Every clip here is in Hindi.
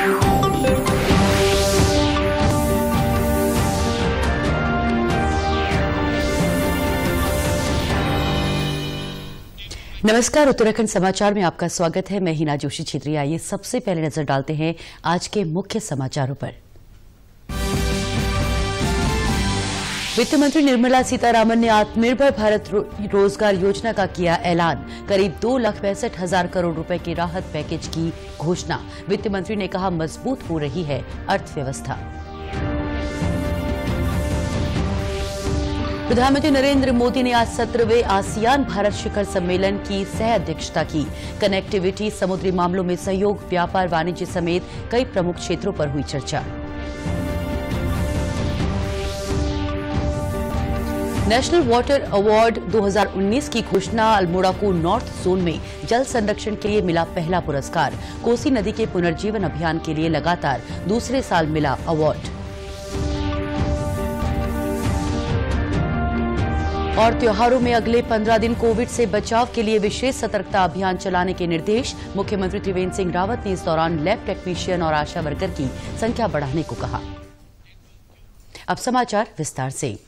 नमस्कार, उत्तराखंड समाचार में आपका स्वागत है। मैं हिना जोशी छेत्री। आइए सबसे पहले नजर डालते हैं आज के मुख्य समाचारों पर। वित्त मंत्री निर्मला सीतारामन ने आत्मनिर्भर भारत रोजगार योजना का किया ऐलान। करीब 2,65,000 करोड़ रुपए के राहत पैकेज की घोषणा। वित्त मंत्री ने कहा, मजबूत हो रही है अर्थव्यवस्था। प्रधानमंत्री नरेंद्र मोदी ने आज 17वें आसियान भारत शिखर सम्मेलन की सह अध्यक्षता की। कनेक्टिविटी, समुद्री मामलों में सहयोग, व्यापार वाणिज्य समेत कई प्रमुख क्षेत्रों पर हुई चर्चा। नेशनल वाटर अवार्ड 2019 की घोषणा। अल्मोड़ा को नॉर्थ जोन में जल संरक्षण के लिए मिला पहला पुरस्कार। कोसी नदी के पुनर्जीवन अभियान के लिए लगातार दूसरे साल मिला अवार्ड। और त्योहारों में अगले 15 दिन कोविड से बचाव के लिए विशेष सतर्कता अभियान चलाने के निर्देश। मुख्यमंत्री त्रिवेंद्र सिंह रावत ने इस दौरान लैब टेक्नीशियन और आशा वर्कर की संख्या बढ़ाने को कहा। अब समाचार विस्तार से।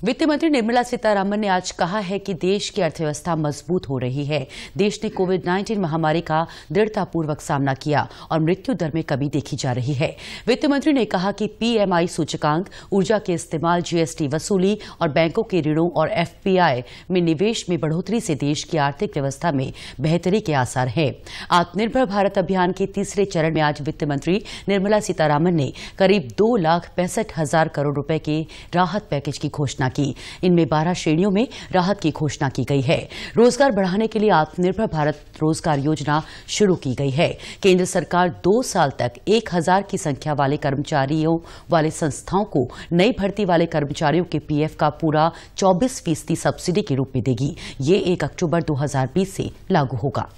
वित्त मंत्री निर्मला सीतारामन ने आज कहा है कि देश की अर्थव्यवस्था मजबूत हो रही है। देश ने कोविड-19 महामारी का दृढ़तापूर्वक सामना किया और मृत्यु दर में कमी देखी जा रही है। वित्त मंत्री ने कहा कि पीएमआई सूचकांक, ऊर्जा के इस्तेमाल, जीएसटी वसूली और बैंकों के ऋणों और एफपीआई में निवेश में बढ़ोतरी से देश की आर्थिक व्यवस्था में बेहतरी के आसार हैं। आत्मनिर्भर भारत अभियान के तीसरे चरण में आज वित्त मंत्री निर्मला सीतारामन ने करीब 2,65,000 करोड़ रुपए के राहत पैकेज की घोषणा की। इनमें 12 श्रेणियों में राहत की घोषणा की गई है। रोजगार बढ़ाने के लिए आत्मनिर्भर भारत रोजगार योजना शुरू की गई है। केंद्र सरकार 2 साल तक 1,000 की संख्या वाले कर्मचारियों वाले संस्थाओं को नई भर्ती वाले कर्मचारियों के पीएफ का पूरा 24% सब्सिडी के रूप में देगी। ये 1 अक्टूबर 2020 से लागू होगा।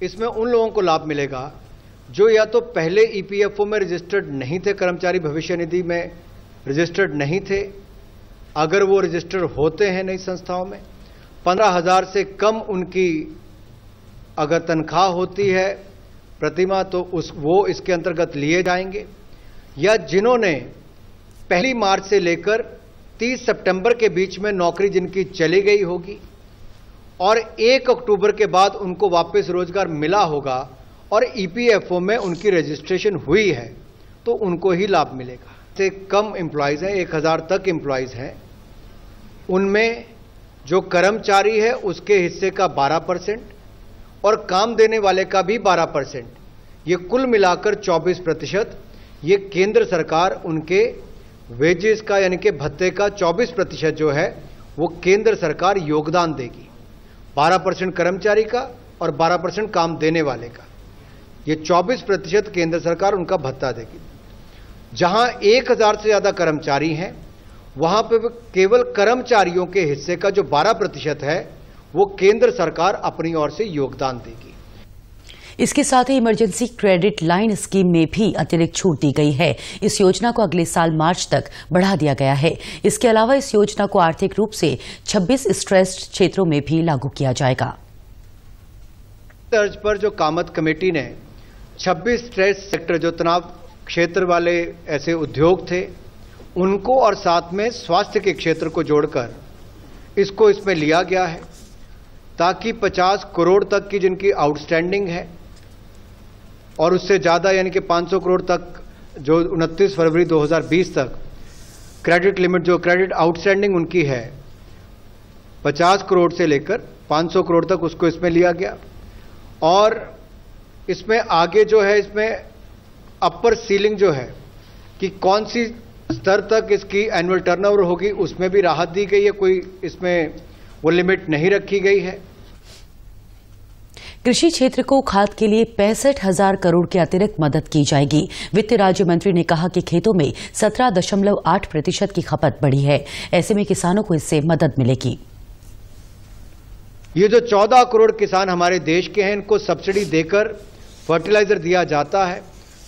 इसमें उन लोगों को लाभ मिलेगा जो या तो पहले ईपीएफओ में रजिस्टर्ड नहीं थे, कर्मचारी भविष्य निधि में रजिस्टर्ड नहीं थे, अगर वो रजिस्टर्ड होते हैं नई संस्थाओं में, 15,000 से कम उनकी अगर तनख्वाह होती है प्रतिमाह तो वो इसके अंतर्गत लिए जाएंगे, या जिन्होंने 1 मार्च से लेकर 30 सितंबर के बीच में नौकरी जिनकी चली गई होगी और 1 अक्टूबर के बाद उनको वापस रोजगार मिला होगा और ईपीएफओ में उनकी रजिस्ट्रेशन हुई है तो उनको ही लाभ मिलेगा। से कम एम्प्लॉयज हैं, 1,000 तक एम्प्लॉयज हैं, उनमें जो कर्मचारी है उसके हिस्से का 12% और काम देने वाले का भी 12%, ये कुल मिलाकर 24%। ये केंद्र सरकार उनके वेजेस का यानी कि भत्ते का 24% जो है वो केंद्र सरकार योगदान देगी। 12% कर्मचारी का और 12% काम देने वाले का, ये 24% केंद्र सरकार उनका भत्ता देगी। जहां 1,000 से ज्यादा कर्मचारी हैं वहां पे केवल कर्मचारियों के हिस्से का जो 12% है वो केंद्र सरकार अपनी ओर से योगदान देगी। इसके साथ ही इमरजेंसी क्रेडिट लाइन स्कीम में भी अतिरिक्त छूट दी गई है। इस योजना को अगले साल मार्च तक बढ़ा दिया गया है। इसके अलावा इस योजना को आर्थिक रूप से 26 स्ट्रेस्ड क्षेत्रों में भी लागू किया जाएगा। तर्ज पर जो कामत कमेटी ने 26 स्ट्रेस्ड सेक्टर जो तनाव क्षेत्र वाले ऐसे उद्योग थे उनको और साथ में स्वास्थ्य के क्षेत्र को जोड़कर इसको इसमें लिया गया है ताकि 50 करोड़ तक की जिनकी आउटस्टैंडिंग है और उससे ज़्यादा यानी कि 500 करोड़ तक जो 29 फरवरी 2020 तक क्रेडिट लिमिट जो क्रेडिट आउटस्टैंडिंग उनकी है 50 करोड़ से लेकर 500 करोड़ तक उसको इसमें लिया गया। और इसमें आगे जो है इसमें अपर सीलिंग जो है कि कौन सी स्तर तक इसकी एनुअल टर्नओवर होगी उसमें भी राहत दी गई है, कोई इसमें वो लिमिट नहीं रखी गई है। कृषि क्षेत्र को खाद के लिए 65,000 करोड़ की अतिरिक्त मदद की जाएगी। वित्त राज्य मंत्री ने कहा कि खेतों में 17.8% की खपत बढ़ी है। ऐसे में किसानों को इससे मदद मिलेगी। ये जो 14 करोड़ किसान हमारे देश के हैं इनको सब्सिडी देकर फर्टिलाइजर दिया जाता है।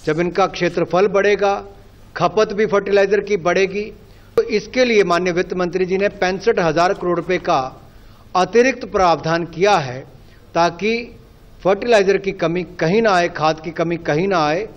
जब इनका क्षेत्रफल बढ़ेगा, खपत भी फर्टिलाइजर की बढ़ेगी, तो इसके लिए माननीय वित्त मंत्री जी ने 65,000 करोड़ रुपए का अतिरिक्त प्रावधान किया है ताकि फर्टिलाइजर की कमी कहीं ना आए, खाद की कमी कहीं ना आए।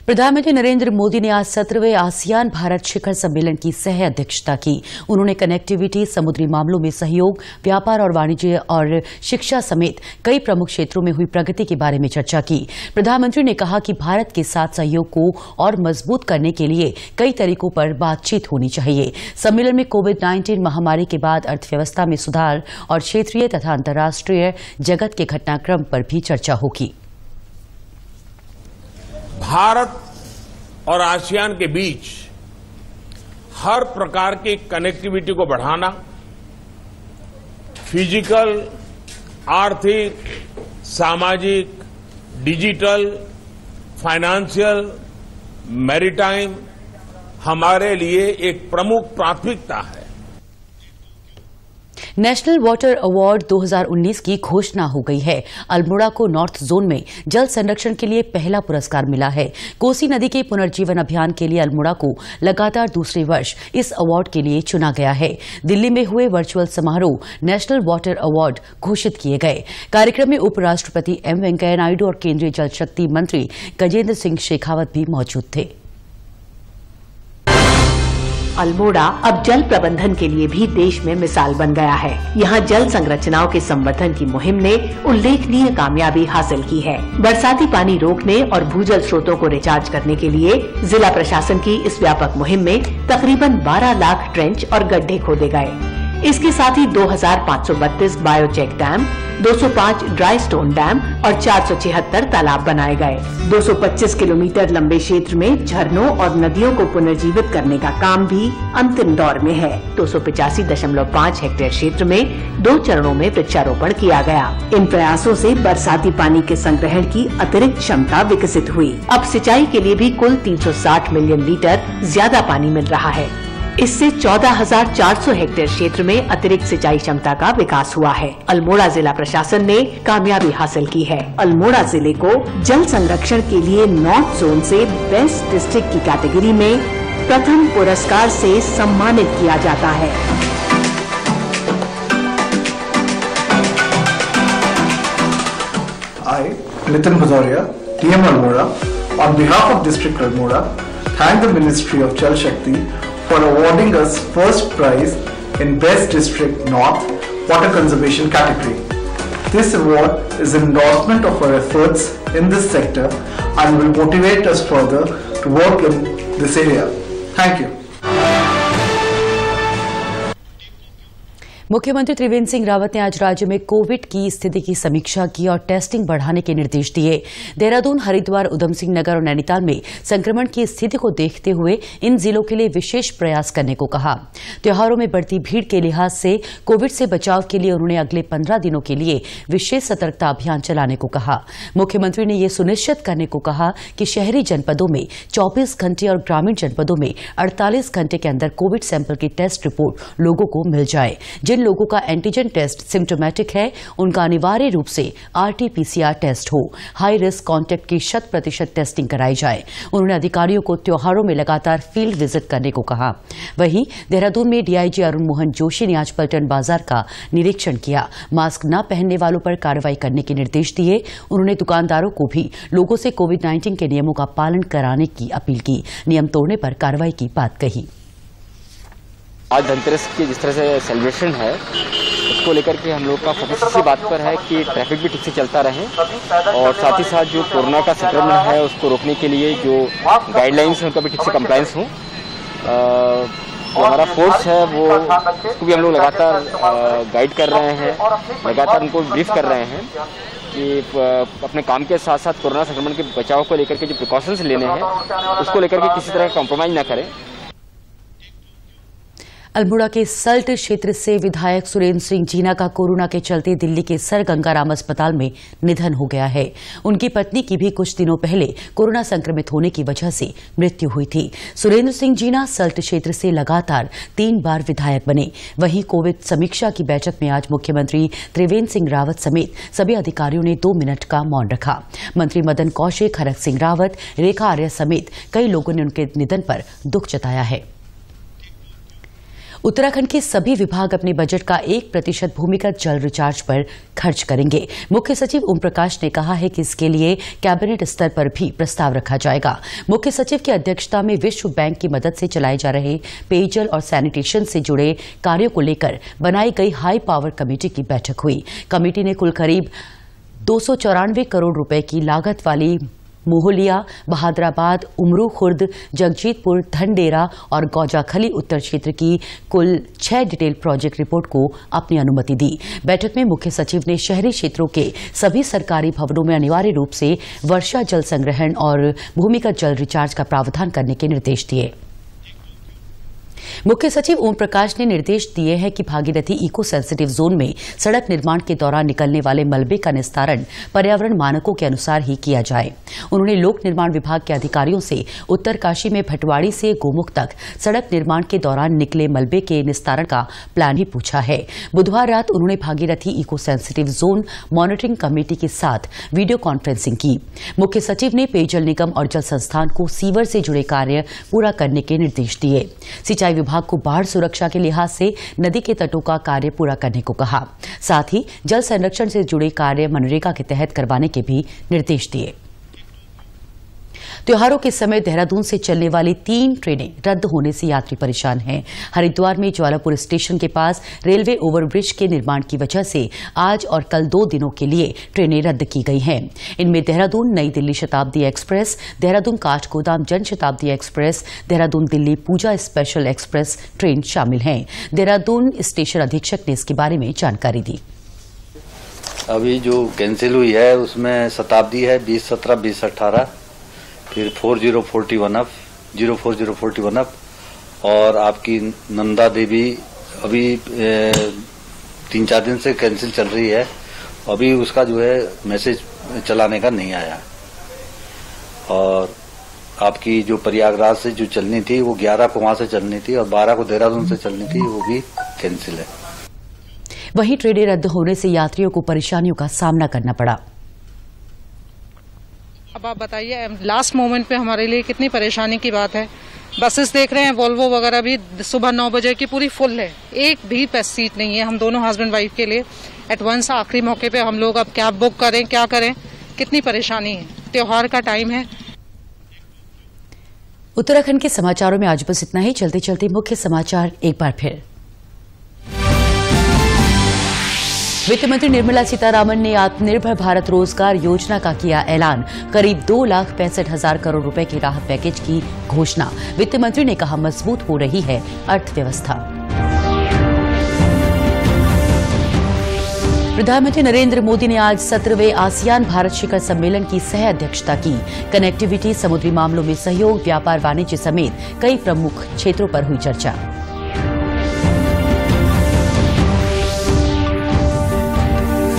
प्रधानमंत्री नरेंद्र मोदी ने आज 17वें आसियान भारत शिखर सम्मेलन की सह अध्यक्षता की। उन्होंने कनेक्टिविटी, समुद्री मामलों में सहयोग, व्यापार और वाणिज्य और शिक्षा समेत कई प्रमुख क्षेत्रों में हुई प्रगति के बारे में चर्चा की। प्रधानमंत्री ने कहा कि भारत के साथ सहयोग को और मजबूत करने के लिए कई तरीकों पर बातचीत होनी चाहिए। सम्मेलन में कोविड-19 महामारी के बाद अर्थव्यवस्था में सुधार और क्षेत्रीय तथा अंतर्राष्ट्रीय जगत के घटनाक्रम पर भी चर्चा होगी। भारत और आसियान के बीच हर प्रकार की कनेक्टिविटी को बढ़ाना, फिजिकल, आर्थिक, सामाजिक, डिजिटल, फाइनेंशियल, मैरीटाइम हमारे लिए एक प्रमुख प्राथमिकता है। नेशनल वाटर अवार्ड 2019 की घोषणा हो गई है। अल्मोड़ा को नॉर्थ जोन में जल संरक्षण के लिए पहला पुरस्कार मिला है। कोसी नदी के पुनर्जीवन अभियान के लिए अल्मोड़ा को लगातार दूसरे वर्ष इस अवार्ड के लिए चुना गया है। दिल्ली में हुए वर्चुअल समारोह नेशनल वाटर अवार्ड घोषित किए गए। कार्यक्रम में उपराष्ट्रपति एम वेंकैया नायडू और केंद्रीय जल शक्ति मंत्री गजेंद्र सिंह शेखावत भी मौजूद थे। अल्मोड़ा अब जल प्रबंधन के लिए भी देश में मिसाल बन गया है। यहाँ जल संरचनाओं के संवर्धन की मुहिम ने उल्लेखनीय कामयाबी हासिल की है। बरसाती पानी रोकने और भूजल स्रोतों को रिचार्ज करने के लिए जिला प्रशासन की इस व्यापक मुहिम में तकरीबन 12 लाख ट्रेंच और गड्ढे खोदे गए। इसके साथ ही 2532 बायोचेक डैम, 205 ड्राई स्टोन डैम और 476 तालाब बनाए गए। 225 किलोमीटर लंबे क्षेत्र में झरनों और नदियों को पुनर्जीवित करने का काम भी अंतिम दौर में है। 285.5 हेक्टेयर क्षेत्र में 2 चरणों में वृक्षारोपण किया गया। इन प्रयासों से बरसाती पानी के संग्रहण की अतिरिक्त क्षमता विकसित हुई। अब सिंचाई के लिए भी कुल 360 मिलियन लीटर ज्यादा पानी मिल रहा है। इससे 14,400 हेक्टेयर क्षेत्र में अतिरिक्त सिंचाई क्षमता का विकास हुआ है। अल्मोड़ा जिला प्रशासन ने कामयाबी हासिल की है। अल्मोड़ा जिले को जल संरक्षण के लिए नॉर्थ जोन से बेस्ट डिस्ट्रिक्ट की कैटेगरी में प्रथम पुरस्कार से सम्मानित किया जाता है। I, Nitin Bhadoria, TM Almora, on behalf of District Almora, thank the Ministry of Jal Shakti for awarding us first prize in Best District North Water Conservation category. This award is an endorsement of our efforts in this sector and will motivate us further to work in this area. Thank you. मुख्यमंत्री त्रिवेंद्र सिंह रावत ने आज राज्य में कोविड की स्थिति की समीक्षा की और टेस्टिंग बढ़ाने के निर्देश दिए। देहरादून, हरिद्वार, उधम सिंह नगर और नैनीताल में संक्रमण की स्थिति को देखते हुए इन जिलों के लिए विशेष प्रयास करने को कहा। त्योहारों में बढ़ती भीड़ के लिहाज से कोविड से बचाव के लिए उन्होंने अगले 15 दिनों के लिए विशेष सतर्कता अभियान चलाने को कहा। मुख्यमंत्री ने यह सुनिश्चित करने को कहा कि शहरी जनपदों में 24 घंटे और ग्रामीण जनपदों में 48 घंटे के अंदर कोविड सैंपल की टेस्ट रिपोर्ट लोगों को मिल जाए। जिन लोगों का एंटीजन टेस्ट सिम्टोमेटिक है उनका अनिवार्य रूप से RT-PCR टेस्ट हो। हाई रिस्क कॉन्टैक्ट की 100% टेस्टिंग कराई जाए। उन्होंने अधिकारियों को त्योहारों में लगातार फील्ड विजिट करने को कहा। वहीं देहरादून में DIG अरुण मोहन जोशी ने आज पलटन बाजार का निरीक्षण किया। मास्क न पहनने वालों पर कार्रवाई करने के निर्देश दिए। उन्होंने दुकानदारों को भी लोगों से कोविड-19 के नियमों का पालन कराने की अपील की। नियम तोड़ने पर कार्रवाई की बात कही। आज धनतेरस की जिस तरह से सेलिब्रेशन है उसको लेकर के हम लोग का फोकस इसी बात पर है कि ट्रैफिक भी ठीक से चलता रहे और साथ ही साथ जो कोरोना का संक्रमण है उसको रोकने के लिए जो गाइडलाइंस हैं उनका भी ठीक से कंप्लायंस हो। जो हमारा फोर्स है वो उसको भी हम लोग लगातार गाइड कर रहे हैं, लगातार उनको ब्रीफ कर रहे हैं कि अपने काम के साथ साथ कोरोना संक्रमण के बचाव को लेकर के जो प्रिकॉशंस लेने हैं उसको लेकर के किसी तरह का कॉम्प्रोमाइज न करें। अल्मोड़ा के सल्ट क्षेत्र से विधायक सुरेंद्र सिंह जीना का कोरोना के चलते दिल्ली के सर गंगाराम अस्पताल में निधन हो गया है। उनकी पत्नी की भी कुछ दिनों पहले कोरोना संक्रमित होने की वजह से मृत्यु हुई थी। सुरेंद्र सिंह जीना सल्ट क्षेत्र से लगातार 3 बार विधायक बने। वहीं कोविड समीक्षा की बैठक में आज मुख्यमंत्री त्रिवेंद्र सिंह रावत समेत सभी अधिकारियों ने 2 मिनट का मौन रखा। मंत्री मदन कौशिक, हरक सिंह रावत, रेखा आर्य समेत कई लोगों ने उनके निधन पर दुख जताया है। उत्तराखंड के सभी विभाग अपने बजट का 1% भूमिगत जल रिचार्ज पर खर्च करेंगे। मुख्य सचिव ओम प्रकाश ने कहा है कि इसके लिए कैबिनेट स्तर पर भी प्रस्ताव रखा जाएगा। मुख्य सचिव की अध्यक्षता में विश्व बैंक की मदद से चलाए जा रहे पेयजल और सैनिटेशन से जुड़े कार्यों को लेकर बनाई गई हाई पावर कमेटी की बैठक हुई। कमेटी ने कुल करीब 294 करोड़ रुपए की लागत वाली मोहलिया, बहादुराबाद, उमरू खुर्द, जगजीतपुर, धनडेरा और गौजाखली उत्तर क्षेत्र की कुल 6 डिटेल प्रोजेक्ट रिपोर्ट को अपनी अनुमति दी। बैठक में मुख्य सचिव ने शहरी क्षेत्रों के सभी सरकारी भवनों में अनिवार्य रूप से वर्षा जल संग्रहण और भूमिगत जल रिचार्ज का प्रावधान करने के निर्देश दिए। मुख्य सचिव ओम प्रकाश ने निर्देश दिए हैं कि भागीरथी इको सेंसिटिव जोन में सड़क निर्माण के दौरान निकलने वाले मलबे का निस्तारण पर्यावरण मानकों के अनुसार ही किया जाए। उन्होंने लोक निर्माण विभाग के अधिकारियों से उत्तरकाशी में भटवाड़ी से गोमुख तक सड़क निर्माण के दौरान निकले मलबे के निस्तारण का प्लान भी पूछा है। बुधवार रात उन्होंने Bhagirathi eco sensitive zone monitoring committee के साथ वीडियो कॉन्फ्रेंसिंग की। मुख्य सचिव ने पेयजल निगम और जल संस्थान को सीवर से जुड़े कार्य पूरा करने के निर्देश दिए। सिंचाई विभाग को बाढ़ सुरक्षा के लिहाज से नदी के तटों का कार्य पूरा करने को कहा। साथ ही जल संरक्षण से जुड़े कार्य मनरेगा के तहत करवाने के भी निर्देश दिए। त्योहारों के समय देहरादून से चलने वाली 3 ट्रेनें रद्द होने से यात्री परेशान हैं। हरिद्वार में ज्वालापुर स्टेशन के पास रेलवे ओवरब्रिज के निर्माण की वजह से आज और कल 2 दिनों के लिए ट्रेनें रद्द की गई हैं। इनमें देहरादून नई दिल्ली शताब्दी एक्सप्रेस, देहरादून काठगोदाम जन शताब्दी एक्सप्रेस, देहरादून दिल्ली पूजा स्पेशल एक्सप्रेस ट्रेन शामिल हैं। देहरादून स्टेशन अधीक्षक ने इसके बारे में जानकारी दी। अभी जो कैंसिल हुई है उसमें शताब्दी है 2017, 2018, फिर 4041 अप, 04041 अप और आपकी नंदा देवी अभी 3-4 दिन से कैंसिल चल रही है। अभी उसका जो है मैसेज चलाने का नहीं आया। और आपकी जो प्रयागराज से जो चलनी थी वो 11 को वहां से चलनी थी और 12 को देहरादून से चलनी थी, वो भी कैंसिल है। वहीं ट्रेनें रद्द होने से यात्रियों को परेशानियों का सामना करना पड़ा। अब आप बताइए, लास्ट मोमेंट पे हमारे लिए कितनी परेशानी की बात है। बसेस देख रहे हैं, वोल्वो वगैरह भी सुबह 9 बजे की पूरी फुल है, एक भी सीट नहीं है हम दोनों हस्बैंड वाइफ के लिए। एडवांस आखिरी मौके पे हम लोग अब कैब बुक करें, क्या करें, कितनी परेशानी है। त्योहार का टाइम है। उत्तराखंड के समाचारों में आज बस इतना ही। चलते चलते मुख्य समाचार एक बार फिर। वित्त मंत्री निर्मला सीतारामन ने आत्मनिर्भर भारत रोजगार योजना का किया ऐलान। करीब 2,65,000 करोड़ रुपए के राहत पैकेज की घोषणा। वित्त मंत्री ने कहा, मजबूत हो रही है अर्थव्यवस्था। प्रधानमंत्री नरेंद्र मोदी ने आज 17वें आसियान भारत शिखर सम्मेलन की सह अध्यक्षता की। कनेक्टिविटी, समुद्री मामलों में सहयोग, व्यापार वाणिज्य समेत कई प्रमुख क्षेत्रों पर हुई चर्चा।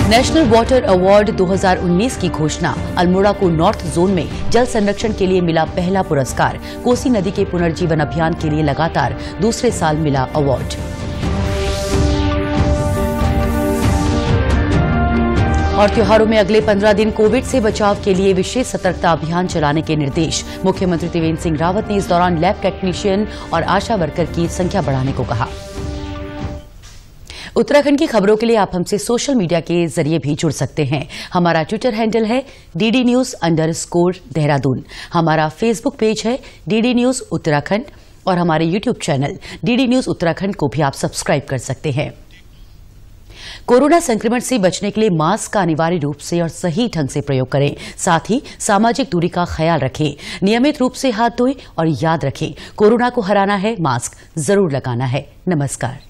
नेशनल वाटर अवार्ड 2019 की घोषणा। अल्मोड़ा को नॉर्थ जोन में जल संरक्षण के लिए मिला पहला पुरस्कार। कोसी नदी के पुनर्जीवन अभियान के लिए लगातार दूसरे साल मिला अवार्ड। और त्योहारों में अगले 15 दिन कोविड से बचाव के लिए विशेष सतर्कता अभियान चलाने के निर्देश। मुख्यमंत्री त्रिवेंद्र सिंह रावत ने इस दौरान लैब टेक्नीशियन और आशा वर्कर की संख्या बढ़ाने को कहा। उत्तराखंड की खबरों के लिए आप हमसे सोशल मीडिया के जरिए भी जुड़ सकते हैं। हमारा ट्विटर हैंडल है DD News_देहरादून। हमारा फेसबुक पेज है DD News उत्तराखंड और हमारे YouTube channel DD News Uttarakhand को भी आप सब्सक्राइब कर सकते हैं। कोरोना संक्रमण से बचने के लिए मास्क का अनिवार्य रूप से और सही ढंग से प्रयोग करें। साथ ही सामाजिक दूरी का ख्याल रखें। नियमित रूप से हाथ धोएं और याद रखें, कोरोना को हराना है, मास्क जरूर लगाना है। नमस्कार।